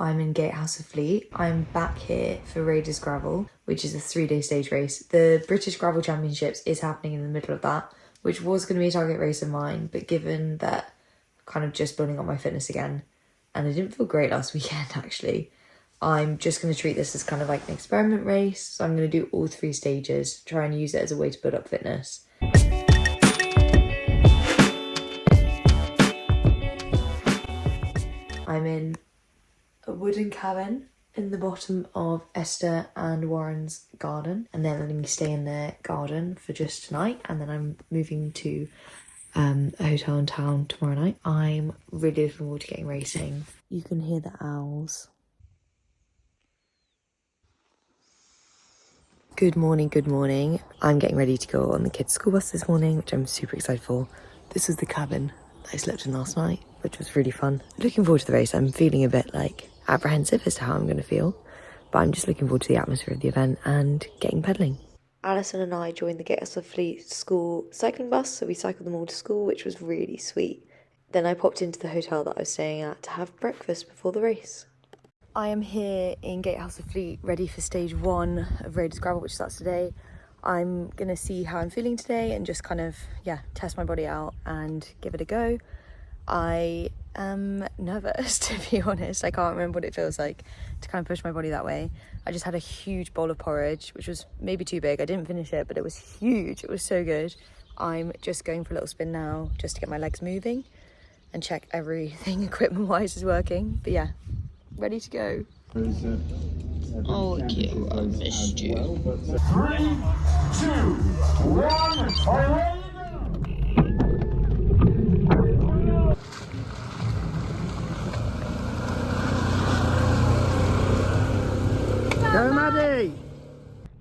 I'm in Gatehouse of Fleet. I'm back here for Raiders Gravel, which is a 3-day stage race. The British Gravel Championships is happening in the middle of that, which was going to be a target race of mine, but given that I'm kind of just building up my fitness again, and I didn't feel great last weekend actually, I'm just going to treat this as kind of like an experiment race. So I'm going to do all 3 stages, try and use it as a way to build up fitness. I'm in a wooden cabin in the bottom of Esther and Warren's garden, and they're letting me stay in their garden for just tonight, and then I'm moving to a hotel in town tomorrow night. I'm really looking forward to getting racing. You can hear the owls. Good morning, good morning. I'm getting ready to go on the kids' school bus this morning, which I'm super excited for. This is the cabin that I slept in last night, which was really fun. Looking forward to the race. I'm feeling a bit like apprehensive as to how I'm going to feel, but I'm just looking forward to the atmosphere of the event and getting pedalling. Alison and I joined the Gatehouse of Fleet school cycling bus, so we cycled them all to school, which was really sweet. Then I popped into the hotel that I was staying at to have breakfast before the race. I am here in Gatehouse of Fleet, ready for stage 1 of Raiders Gravel, which starts today. I'm going to see how I'm feeling today and just kind of, test my body out and give it a go. I am nervous, to be honest. I can't remember what it feels like to kind of push my body that way. I just had a huge bowl of porridge, which was maybe too big. I didn't finish it, but it was huge. It was so good. I'm just going for a little spin now just to get my legs moving and check everything equipment-wise is working. But yeah, ready to go. Oh, you, I missed you. 3, 2, 1, fire! Go, Maddie!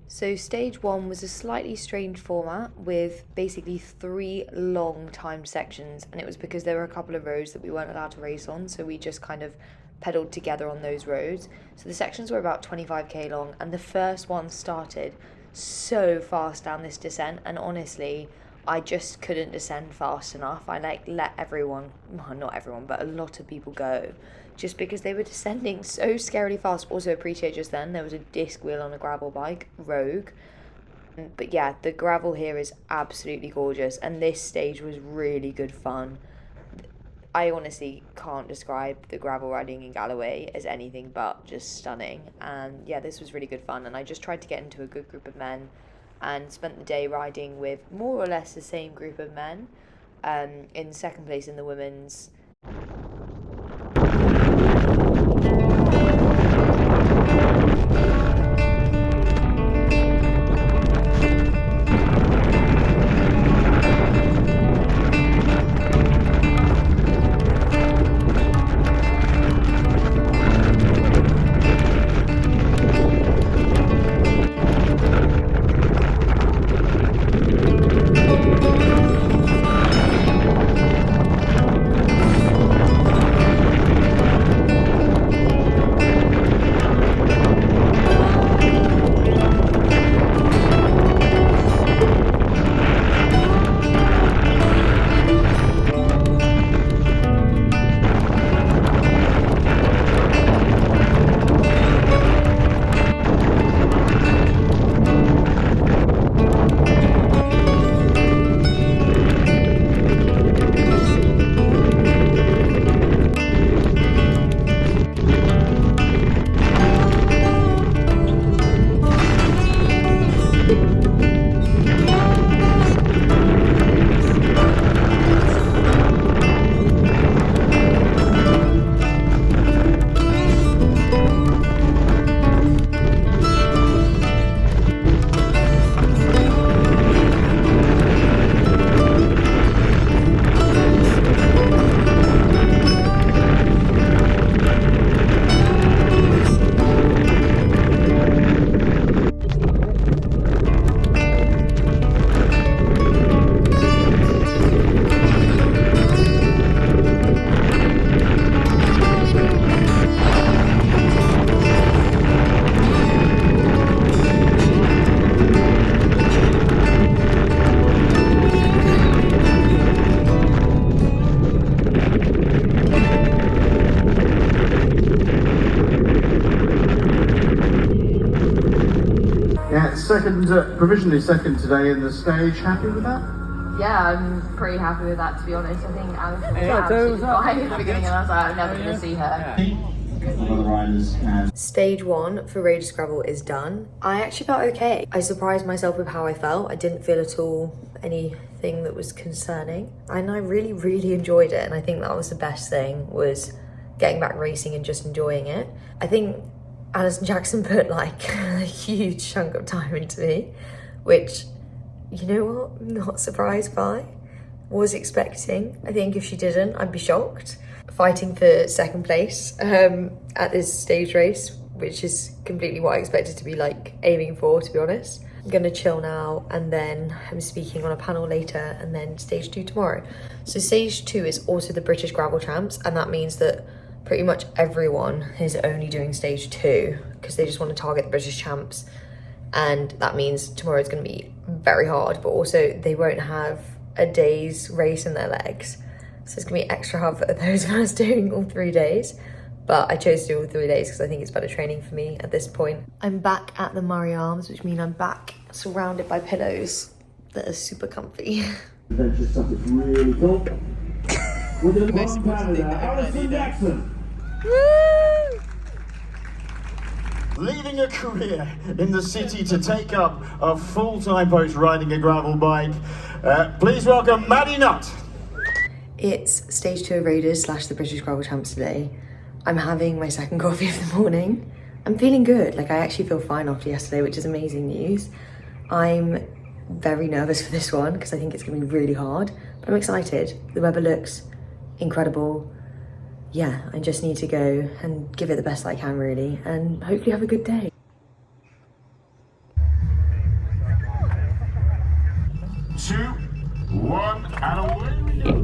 So stage 1 was a slightly strange format with basically 3 long timed sections, and it was because there were a couple of roads that we weren't allowed to race on, so we just kind of pedaled together on those roads. So the sections were about 25k long, and the first one started so fast down this descent, and honestly I just couldn't descend fast enough. I let everyone, well, not everyone, but a lot of people go just because they were descending so scarily fast. Also appreciate just then there was a disc wheel on a gravel bike, Rogue. But yeah, the gravel here is absolutely gorgeous, and this stage was really good fun. I honestly can't describe the gravel riding in Galloway as anything but just stunning. And yeah, this was really good fun, and I just tried to get into a good group of men and spent the day riding with more or less the same group of men. In second place in the women's. second, provisionally second today in the stage. Happy with that? Yeah, I'm pretty happy with that, to be honest. I think Alice was absolutely fine at the beginning, and I was like, I'm never going to see her. Stage 1 for Rage Scrabble is done. I actually felt okay. I surprised myself with how I felt. I didn't feel at all anything that was concerning. And I really, really enjoyed it. And I think that was the best thing, was getting back racing and just enjoying it. I think Alison Jackson put like a huge chunk of time into me, which, you know what, I'm not surprised by. Was expecting. I think if she didn't, I'd be shocked. Fighting for second place at this stage race, which is completely what I expected to be like aiming for, to be honest. I'm gonna chill now, and then I'm speaking on a panel later, and then stage 2 tomorrow. So stage 2 is also the British Gravel Champs, and that means that pretty much everyone is only doing stage 2 because they just want to target the British Champs. And that means tomorrow is going to be very hard, but also they won't have a day's race in their legs. So it's going to be extra hard for those of us doing all 3 days. But I chose to do all 3 days because I think it's better training for me at this point. I'm back at the Murray Arms, which means I'm back surrounded by pillows that are super comfy. That's just something really cool. We're going to come Canada. Alison Jackson. Leaving a career in the city to take up a full-time post riding a gravel bike. Please welcome Maddie Nutt. It's stage 2 of Raiders / the British Gravel Champs today. I'm having my second coffee of the morning. I'm feeling good. Like, I actually feel fine after yesterday, which is amazing news. I'm very nervous for this one because I think it's going to be really hard, but I'm excited. The weather looks incredible. Yeah, I just need to go and give it the best I can, really, and hopefully have a good day. Two, one, and away we go.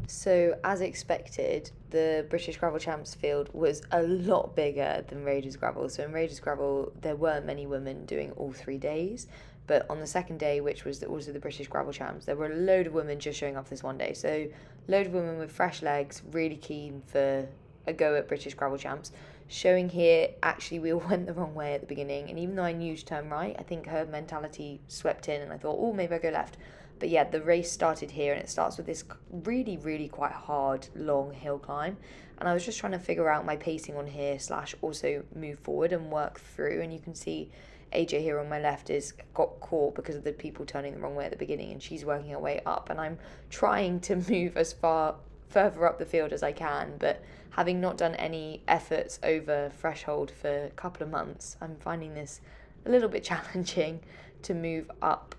So, as expected, the British Gravel Champs field was a lot bigger than Raiders Gravel. So in Raiders Gravel, there weren't many women doing all 3 days. But on the second day, which was also the British Gravel Champs, there were a load of women just showing up this one day. So a load of women with fresh legs, really keen for a go at British Gravel Champs. Showing here, actually, we all went the wrong way at the beginning. And even though I knew to turn right, I think her mentality swept in and I thought, oh, maybe I go left. But yeah, the race started here, and it starts with this really, really quite hard, long hill climb. And I was just trying to figure out my pacing on here / also move forward and work through. And you can see AJ here on my left got caught because of the people turning the wrong way at the beginning, and she's working her way up. And I'm trying to move as further up the field as I can, but having not done any efforts over threshold for a couple of months, I'm finding this a little bit challenging to move up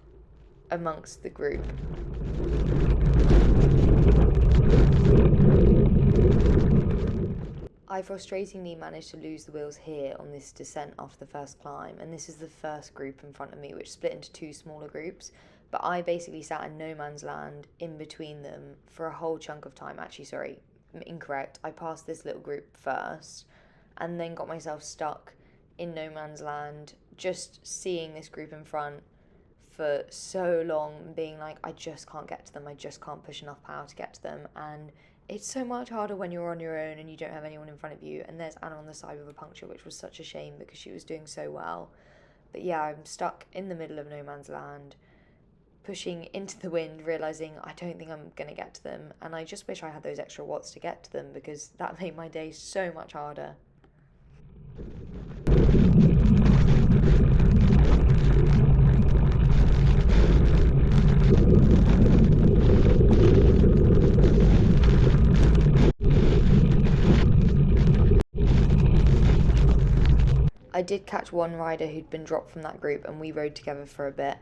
amongst the group. I frustratingly managed to lose the wheels here on this descent after the first climb, and this is the first group in front of me, which split into 2 smaller groups, but I basically sat in no man's land in between them for a whole chunk of time. Actually, sorry, incorrect. I passed this little group first and then got myself stuck in no man's land, just seeing this group in front for so long, being like, I just can't get to them, I just can't push enough power to get to them. And it's so much harder when you're on your own and you don't have anyone in front of you. And there's Anna on the side with a puncture, which was such a shame because she was doing so well. But yeah, I'm stuck in the middle of no man's land, pushing into the wind, realising I don't think I'm going to get to them. And I just wish I had those extra watts to get to them, because that made my day so much harder. I did catch one rider who'd been dropped from that group, and we rode together for a bit.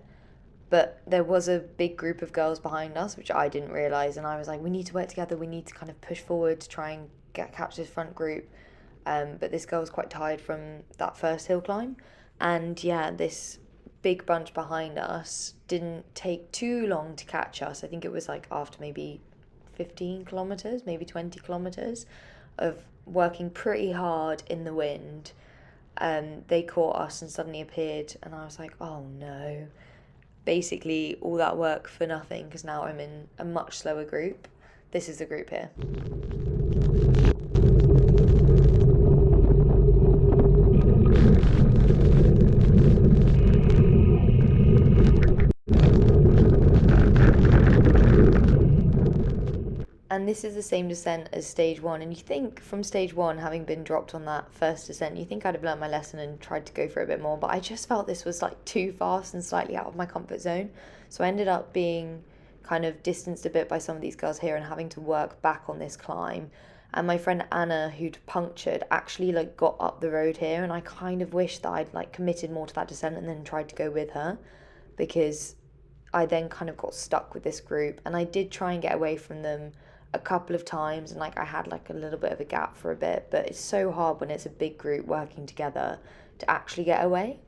But there was a big group of girls behind us, which I didn't realise, and I was like, we need to work together, we need to kind of push forward to try and catch this front group. But this girl was quite tired from that first hill climb, and yeah, this big bunch behind us didn't take too long to catch us. I think it was like after maybe 15 kilometres, maybe 20 kilometres of working pretty hard in the wind. They caught us and suddenly appeared, and I was like, oh no. Basically all that work for nothing, because now I'm in a much slower group. This is the group here. And this is the same descent as stage 1. And you think from stage 1, having been dropped on that first descent, you think I'd have learned my lesson and tried to go for it a bit more. But I just felt this was like too fast and slightly out of my comfort zone. So I ended up being kind of distanced a bit by some of these girls here and having to work back on this climb. And my friend Anna, who'd punctured, actually like got up the road here. And I kind of wish that I'd like committed more to that descent and then tried to go with her, because I then kind of got stuck with this group. And I did try and get away from them a couple of times, and like I had like a little bit of a gap for a bit, but it's so hard when it's a big group working together to actually get away.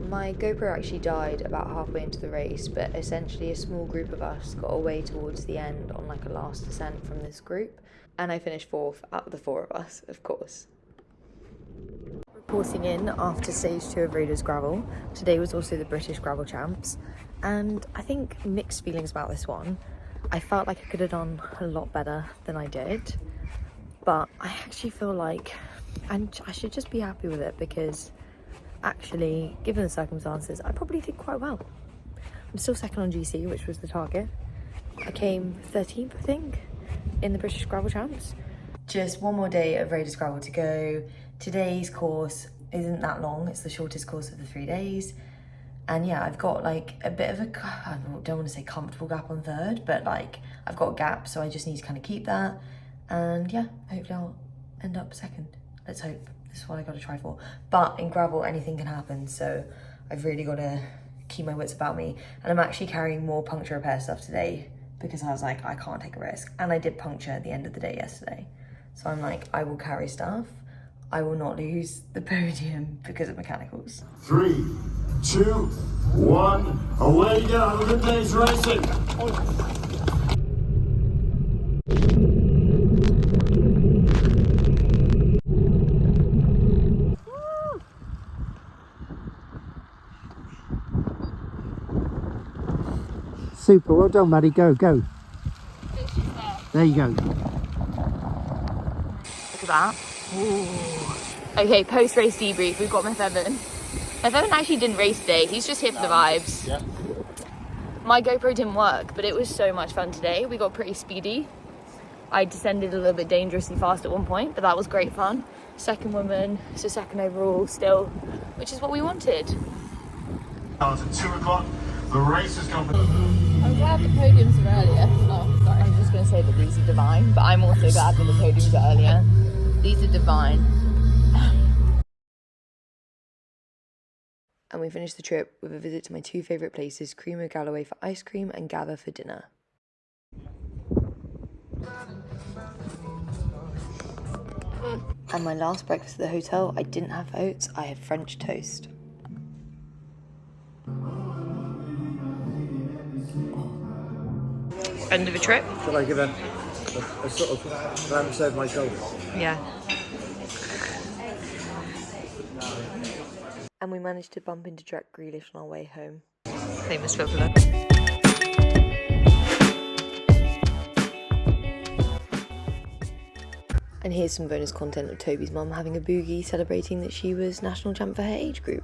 My GoPro actually died about halfway into the race, but essentially a small group of us got away towards the end on like a last descent from this group, and I finished 4th out of the 4 of us, of course. Reporting in after stage 2 of Raiders Gravel. Today was also the British Gravel Champs, and I think mixed feelings about this one. I felt like I could have done a lot better than I did, but I actually feel like I should just be happy with it, because actually, given the circumstances, I probably did quite well. I'm still second on GC, which was the target. I came 13th, I think, in the British Gravel Champs. Just one more day of Raiders Gravel to go. Today's course isn't that long. It's the shortest course of the 3 days. And yeah, I've got like a bit of a, I don't want to say comfortable gap on 3rd, but like I've got a gap, so I just need to kind of keep that. And yeah, hopefully I'll end up 2nd. Let's hope. This is what I got to try for. But in gravel, anything can happen, so I've really got to keep my wits about me. And I'm actually carrying more puncture repair stuff today, because I was like, I can't take a risk. And I did puncture at the end of the day yesterday. So I'm like, I will carry stuff. I will not lose the podium because of mechanicals. 3, 2, 1, away you go. Have a good day's racing. Super, well done, Maddie. Go, go. There you go. Look at that. Ooh. Okay, post-race debrief. We've got Mefevan. Mefevan actually didn't race today. He's just here for the vibes. Yeah. My GoPro didn't work, but it was so much fun today. We got pretty speedy. I descended a little bit dangerously fast at one point, but that was great fun. Second woman, so 2nd overall still, which is what we wanted. At 2 o'clock, the race is coming. I'm glad the podiums were earlier. Oh, sorry. I was just going to say that these are divine, but I'm also glad that the podiums are earlier. These are divine. And we finished the trip with a visit to my 2 favourite places, Cream of Galloway for ice cream and Gather for dinner. And my last breakfast at the hotel, I didn't have oats, I had French toast. End of a trip? Shall I give a sort of glance over my shoulder? Yeah. And we managed to bump into Jack Grealish on our way home. Famous footballer. And here's some bonus content of Toby's mum having a boogie celebrating that she was national champ for her age group.